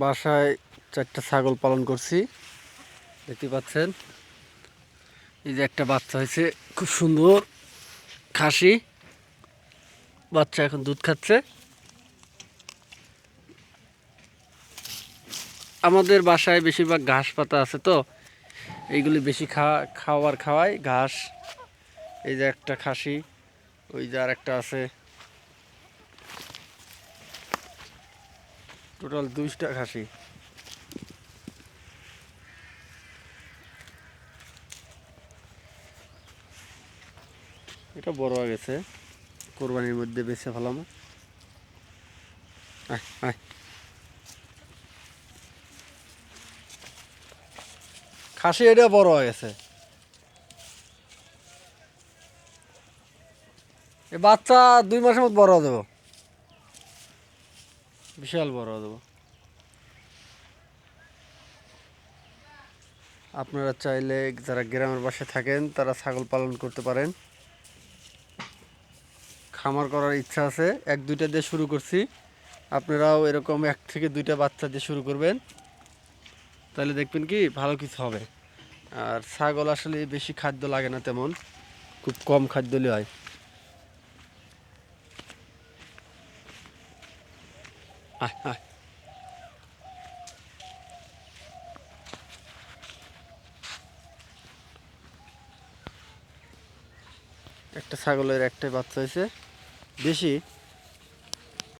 বাসায় 4টা ছাগল পালন করছি, দেখতে পাচ্ছেন। এই যে একটা বাচ্চা হয়েছে, খুব সুন্দর খাসি বাচ্চা, এখন দুধ খাচ্ছে। আমাদের বাসায় বেশিরভাগ ঘাস পাতা আছে, তো এইগুলি বেশি খাওয়াই ঘাস। এই যে একটা খাসি, ওই যে আর একটা আছে, টোটাল 2টা খাসি। এটা বড় হয়ে গেছে, কোরবানির মধ্যে বেছে ফেলাম। খাসি এটা বড় হয়ে গেছে, এ বাচ্চা 2 মাসের মধ্যে বড় দেবো, বিশাল বড় দেবো। আপনারা চাইলে যারা গ্রামের বাসায় থাকেন তারা ছাগল পালন করতে পারেন। খামার করার ইচ্ছা আছে, 1-2টা দিয়ে শুরু করছি। আপনারাও এরকম 1 থেকে 2টা বাচ্চা দিয়ে শুরু করবেন, তাহলে দেখবেন কি ভালো কিছু হবে। আর ছাগল আসলে বেশি খাদ্য লাগে না, তেমন খুব কম খাদ্য দিলে হয়। আয় আয়, একটা ছাগলের একটাই বাচ্চা হয়েছে, বেশি